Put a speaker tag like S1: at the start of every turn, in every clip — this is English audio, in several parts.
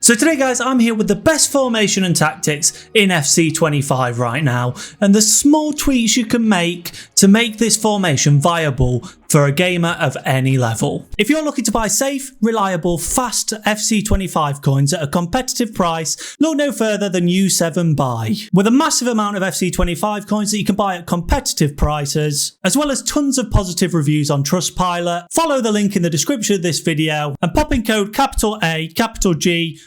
S1: So today guys, I'm here with the best formation and tactics in FC25 right now, and the small tweaks you can make to make this formation viable for a gamer of any level. If you're looking to buy safe, reliable, fast FC25 coins at a competitive price, look no further than U7Buy. With a massive amount of FC25 coins that you can buy at competitive prices, as well as tons of positive reviews on Trustpilot, follow the link in the description of this video and pop in code #A_G_B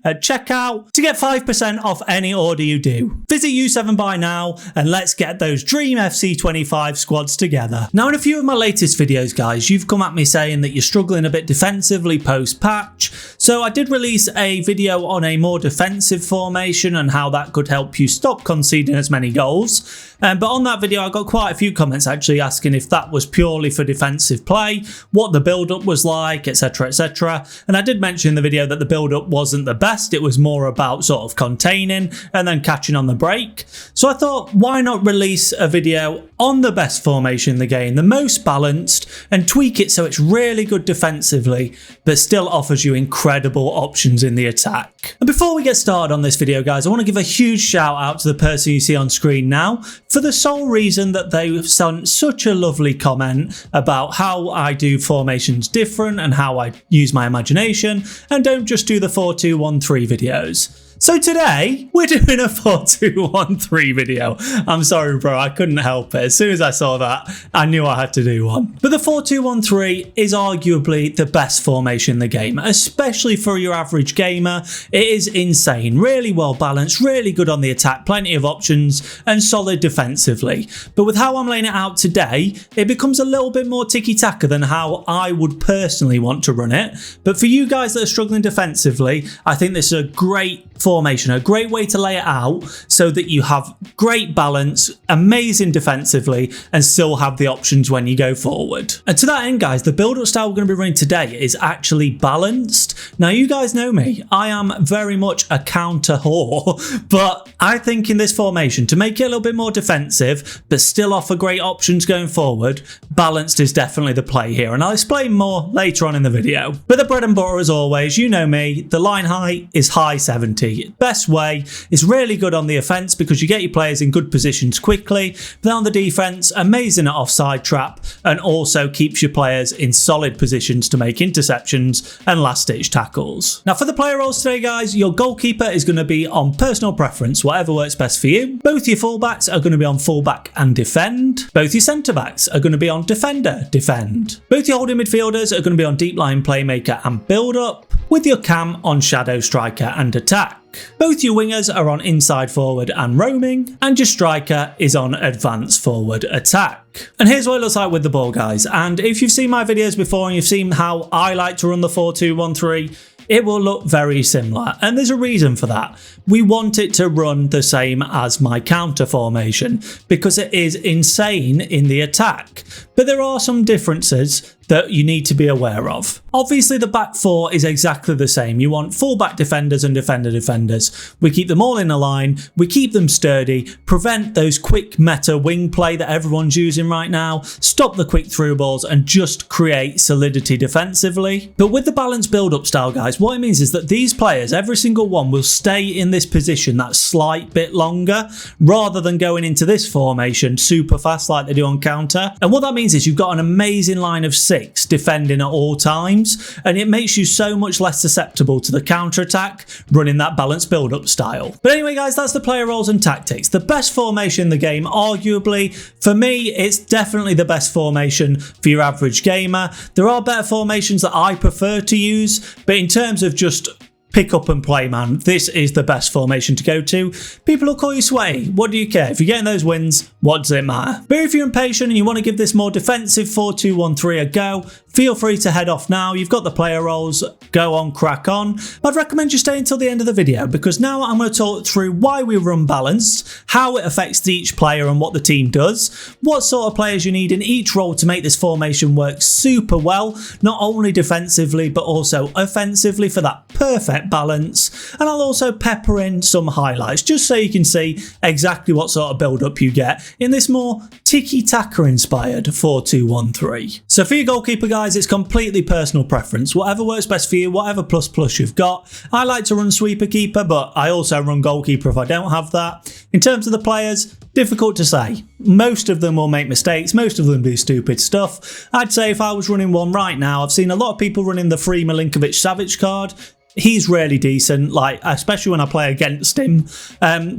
S1: at checkout to get 5% off any order you do. Visit U7Buy now and let's get those dream FC25 squads together. Now in a few of my latest videos guys, you've come at me saying that you're struggling a bit defensively post patch, so I did release a video on a more defensive formation and how that could help you stop conceding as many goals. But on that video I got quite a few comments actually asking if that was purely for defensive play, what the build up was like, etc, etc, and I did mention in the video that the build up wasn't the best, it was more about sort of containing and then catching on the break. So I thought, why not release a video on the best formation in the game, the most balanced, and tweak it so it's really good defensively but still offers you incredible options in the attack. And before we get started on this video guys, I want to give a huge shout out to the person you see on screen now, for the sole reason that they sent such a lovely comment about how I do formations different and how I use my imagination and don't just do the 4-2-1-3 videos. So today, we're doing a 4-2-1-3 video. I'm sorry bro, I couldn't help it. As soon as I saw that, I knew I had to do one. But the 4-2-1-3 is arguably the best formation in the game, especially for your average gamer. It is insane, really well balanced, really good on the attack, plenty of options, and solid defensively. But with how I'm laying it out today, it becomes a little bit more tiki-taka than how I would personally want to run it. But for you guys that are struggling defensively, I think this is a great formation, a great way to lay it out so that you have great balance, amazing defensively, and still have the options when you go forward. And to that end guys, the build-up style we're going to be running today is actually balanced. Now you guys know me, I am very much a counter whore, but I think in this formation, to make it a little bit more defensive but still offer great options going forward, balanced is definitely the play here, and I'll explain more later on in the video. But the bread and butter as always, you know me, the line height is high 70. Best way is really good on the offense because you get your players in good positions quickly, but on the defense, amazing at offside trap, and also keeps your players in solid positions to make interceptions and last ditch tackles. Now for the player roles today guys, your goalkeeper is going to be on personal preference, whatever works best for you. Both your fullbacks are going to be on fullback and defend. Both your centre backs are going to be on defender, defend. Both your holding midfielders are going to be on deep line playmaker and build up, with your cam on shadow striker and attack. Both your wingers are on inside forward and roaming, and your striker is on advanced forward attack. And here's what it looks like with the ball guys, and if you've seen my videos before and you've seen how I like to run the 4-2-1-3, it will look very similar, and there's a reason for that. We want it to run the same as my counter formation because it is insane in the attack, but there are some differences that you need to be aware of. Obviously the back four is exactly the same. You want fullback defenders and defender defenders. We keep them all in a line, we keep them sturdy, prevent those quick meta wing play that everyone's using right now, stop the quick through balls and just create solidity defensively. But with the balanced build-up style guys, what it means is that these players, every single one, will stay in this position that slight bit longer rather than going into this formation super fast like they do on counter. And what that means is you've got an amazing line of 6 defending at all times, and it makes you so much less susceptible to the counter attack running that balanced build up style. But anyway guys, that's the player roles and tactics. The best formation in the game, arguably for me, it's definitely the best formation for your average gamer. There are better formations that I prefer to use, but in terms of just pick up and play man, this is the best formation to go to. People will call you sweaty, what do you care? If you're getting those wins, what does it matter? But if you're impatient and you want to give this more defensive 4-2-1-3 a go, feel free to head off now. You've got the player roles, go on, crack on. I'd recommend you stay until the end of the video because now I'm going to talk through why we run balanced, how it affects each player and what the team does, what sort of players you need in each role to make this formation work super well, not only defensively but also offensively for that perfect balance, and I'll also pepper in some highlights just so you can see exactly what sort of build up you get in this more tiki-taka inspired 4-2-1-3. So for your goalkeeper guys, it's completely personal preference, whatever works best for you, whatever plus you've got. I like to run sweeper keeper, but I also run goalkeeper if I don't have that. In terms of the players, difficult to say. Most of them will make mistakes, most of them do stupid stuff. I'd say if I was running one right now, I've seen a lot of people running the free Milinkovic-Savic card. He's really decent, like especially when I play against him.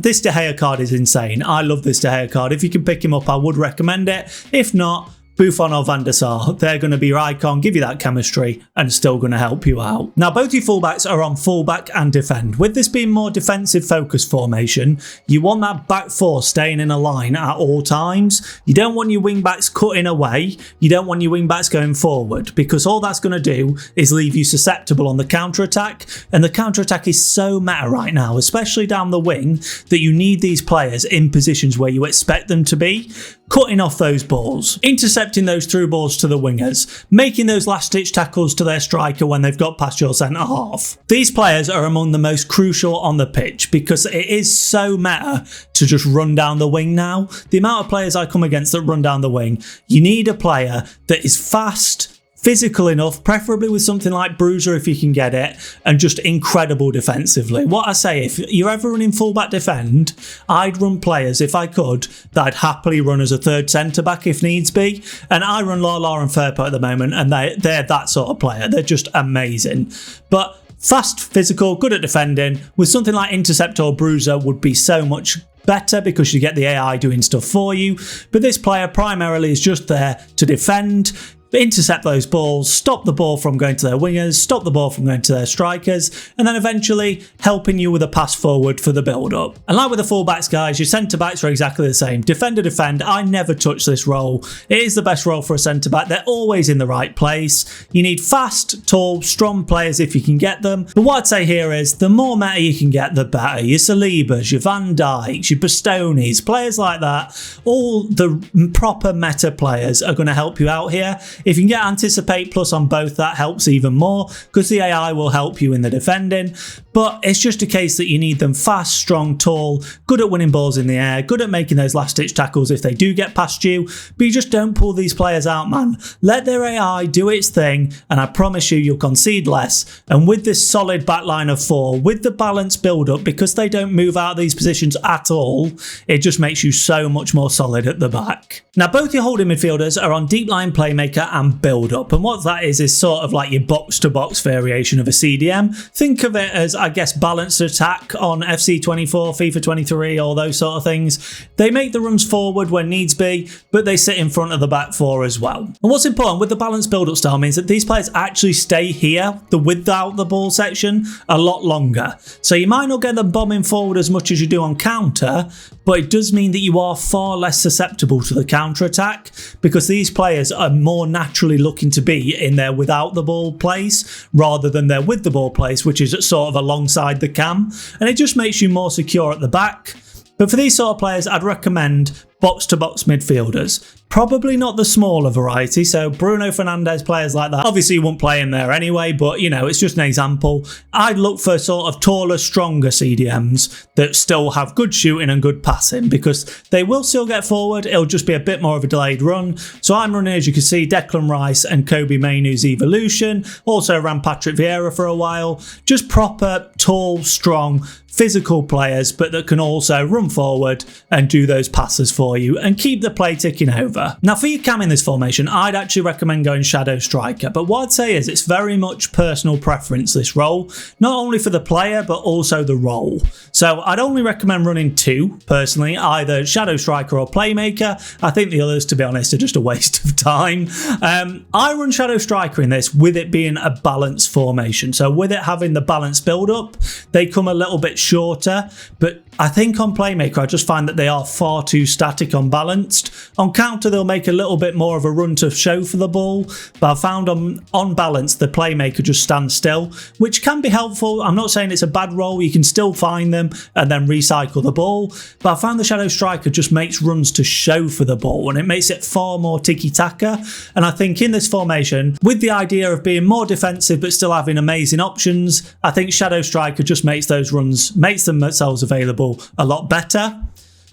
S1: This De Gea card is insane. I love this De Gea card. If you can pick him up, I would recommend it. If not, Buffon or Van der Sar, they're going to be your icon, give you that chemistry, and still going to help you out. Now, both your fullbacks are on fullback and defend. With this being more defensive focused formation, you want that back four staying in a line at all times. You don't want your wingbacks cutting away. You don't want your wingbacks going forward, because all that's going to do is leave you susceptible on the counter-attack, and the counter-attack is so meta right now, especially down the wing, that you need these players in positions where you expect them to be, cutting off those balls, intercepting those through balls to the wingers, making those last-ditch tackles to their striker when they've got past your centre-half. These players are among the most crucial on the pitch because it is so meta to just run down the wing now. The amount of players I come against that run down the wing, you need a player that is fast, physical enough, preferably with something like Bruiser if you can get it, and just incredible defensively. What I say, if you're ever running fullback defend, I'd run players, if I could, that I'd happily run as a third centre-back if needs be. And I run Lala and Firpo at the moment, and they're that sort of player. They're just amazing. But fast, physical, good at defending, with something like Intercept or Bruiser would be so much better because you get the AI doing stuff for you. But this player primarily is just there to defend, intercept those balls, stop the ball from going to their wingers, stop the ball from going to their strikers, and then eventually helping you with a pass forward for the build-up. And like with the fullbacks, guys, your centre-backs are exactly the same. Defender, defend. I never touch this role. It is the best role for a centre-back. They're always in the right place. You need fast, tall, strong players if you can get them. But what I'd say here is the more meta you can get, the better. Your Salibas, your Van Dijks, your Bastonis, players like that, all the proper meta players are going to help you out here. If you can get Anticipate Plus on both, that helps even more because the AI will help you in the defending. But it's just a case that you need them fast, strong, tall, good at winning balls in the air, good at making those last-ditch tackles if they do get past you. But you just don't pull these players out, man. Let their AI do its thing, and I promise you, you'll concede less. And with this solid backline of four, with the balanced build-up, because they don't move out of these positions at all, it just makes you so much more solid at the back. Now, both your holding midfielders are on deep line playmaker and build-up, and what that is sort of like your box-to-box variation of a CDM. Think of it as, I guess, balanced attack on FC24, FIFA 23, all those sort of things. They make the runs forward when needs be, but they sit in front of the back four as well. And what's important with the balanced build-up style means that these players actually stay here, the without the ball section, a lot longer. So you might not get them bombing forward as much as you do on counter, but it does mean that you are far less susceptible to the counter-attack because these players are more naturally looking to be in their without the ball place rather than their with the ball place, which is sort of alongside the cam, and it just makes you more secure at the back. But for these sort of players, I'd recommend box-to-box midfielders. Probably not the smaller variety, so Bruno Fernandes, players like that. Obviously you won't play him there anyway, but you know, it's just an example. I'd look for sort of taller, stronger CDMs that still have good shooting and good passing because they will still get forward. It'll just be a bit more of a delayed run. So I'm running, as you can see, Declan Rice and Kobe Mainoo's Evolution. Also ran Patrick Vieira for a while. Just proper, tall, strong, physical players, but that can also run forward and do those passes for you and keep the play ticking over. Now for your cam in this formation, I'd actually recommend going Shadow Striker, but what I'd say is it's very much personal preference, this role, not only for the player but also the role. So I'd only recommend running two, personally, either Shadow Striker or Playmaker. I think the others, to be honest, are just a waste of time. I run Shadow Striker in this with it being a balanced formation, so with it having the balanced build up, they come a little bit bit shorter, but I think on Playmaker I just find that they are far too static unbalanced. On counter they'll make a little bit more of a run to show for the ball, but I found on balance the Playmaker just stands still, which can be helpful. I'm not saying it's a bad role, you can still find them and then recycle the ball, but I found the Shadow Striker just makes runs to show for the ball and it makes it far more tiki-taka. And I think in this formation, with the idea of being more defensive but still having amazing options, I think Shadow Striker just makes those runs, makes themselves available a lot better.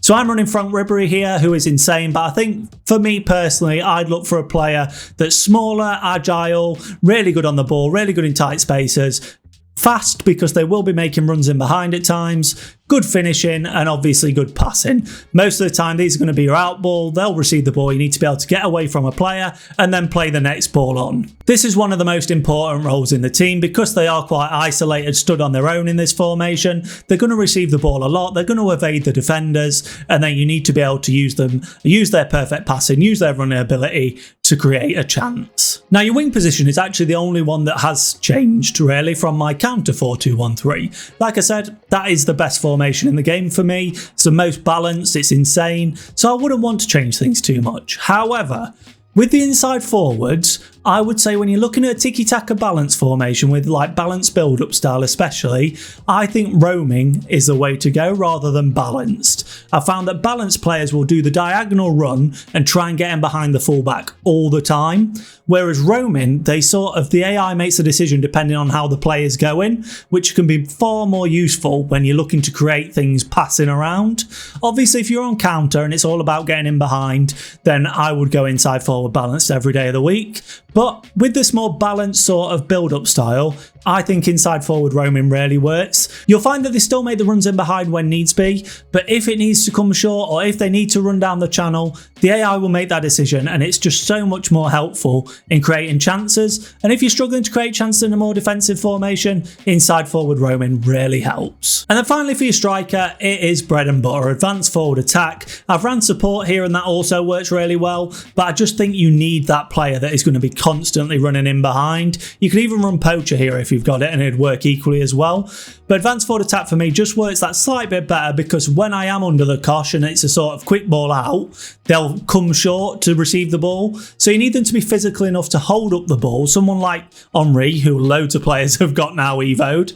S1: So I'm running Frank Ribery here, who is insane, but I think for me personally, I'd look for a player that's smaller, agile, really good on the ball, really good in tight spaces, fast because they will be making runs in behind at times, good finishing and obviously good passing. Most of the time these are going to be your out ball, they'll receive the ball, you need to be able to get away from a player and then play the next ball on. This is one of the most important roles in the team because they are quite isolated, stood on their own in this formation. They're going to receive the ball a lot, they're going to evade the defenders, and then you need to be able to use them, use their perfect passing, use their running ability to create a chance. Now your wing position is actually the only one that has changed really from my counter 4-2-1-3. Like I said, that is the best formation in the game for me. It's the most balanced, it's insane, so I wouldn't want to change things too much. However, with the inside forwards, I would say when you're looking at a tiki-taka balance formation with like balanced build-up style especially, I think roaming is the way to go rather than balanced. I found that balanced players will do the diagonal run and try and get in behind the fullback all the time, whereas roaming, the AI makes a decision depending on how the player's going, which can be far more useful when you're looking to create things passing around. Obviously if you're on counter and it's all about getting in behind, then I would go inside forward balanced every day of the week. But with this more balanced sort of build-up style, I think inside forward roaming really works. You'll find that they still make the runs in behind when needs be, but if it needs to come short or if they need to run down the channel, the AI will make that decision and it's just so much more helpful in creating chances. And if you're struggling to create chances in a more defensive formation, inside forward roaming really helps. And then finally for your striker, it is bread and butter, advanced forward attack. I've ran support here and that also works really well, but I just think you need that player that is going to be constantly running in behind. You can even run poacher here if you've got it and it'd work equally as well. But advanced forward attack for me just works that slight bit better because when I am under the cosh and it's a sort of quick ball out, they'll come short to receive the ball. So you need them to be physical enough to hold up the ball. Someone like Henry, who loads of players have got now evoed,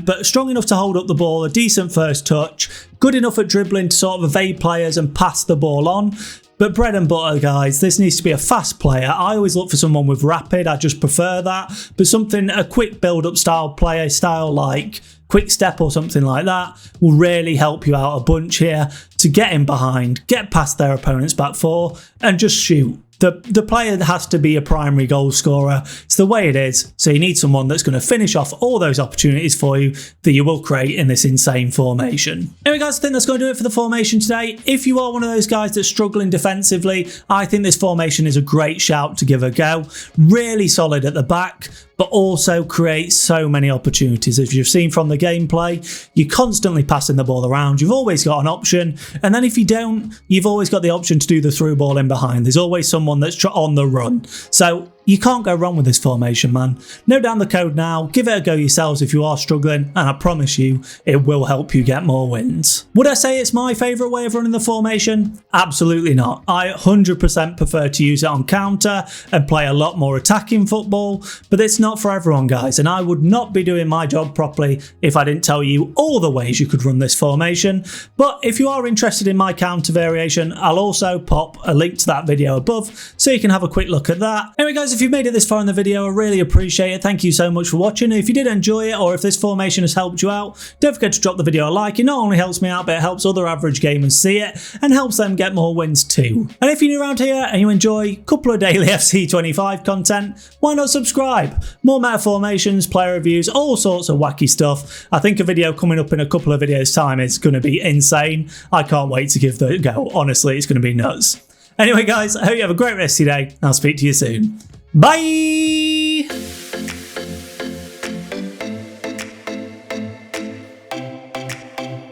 S1: but strong enough to hold up the ball, a decent first touch, good enough at dribbling to sort of evade players and pass the ball on. But bread and butter, guys, this needs to be a fast player. I always look for someone with rapid, I just prefer that. But a quick build-up style player, style like quick step or something like that, will really help you out a bunch here to get in behind, get past their opponent's back four, and just shoot. The player has to be a primary goal scorer. It's the way it is. So you need someone that's going to finish off all those opportunities for you that you will create in this insane formation. Anyway guys, I think that's going to do it for the formation today. If you are one of those guys that's struggling defensively, I think this formation is a great shout to give a go. Really solid at the back, but also creates so many opportunities. As you've seen from the gameplay, you're constantly passing the ball around. You've always got an option. And then if you don't, you've always got the option to do the through ball in behind. There's always someone that's on the run. So you can't go wrong with this formation, man. Note down the code now, give it a go yourselves if you are struggling, and I promise you, it will help you get more wins. Would I say it's my favourite way of running the formation? Absolutely not. I 100% prefer to use it on counter and play a lot more attacking football, but it's not for everyone, guys, and I would not be doing my job properly if I didn't tell you all the ways you could run this formation. But if you are interested in my counter variation, I'll also pop a link to that video above so you can have a quick look at that. Anyway guys, if you've made it this far in the video, I really appreciate it. Thank you so much for watching. If you did enjoy it, or if this formation has helped you out, don't forget to drop the video a like. It not only helps me out, but it helps other average gamers see it and helps them get more wins too. And if you're new around here and you enjoy a couple of daily FC25 content, why not subscribe? More meta formations, player reviews, all sorts of wacky stuff. I think a video coming up in a couple of videos time is going to be insane. I can't wait to give the go. Honestly, it's going to be nuts. Anyway guys, I hope you have a great rest of your day. I'll speak to you soon. Bye!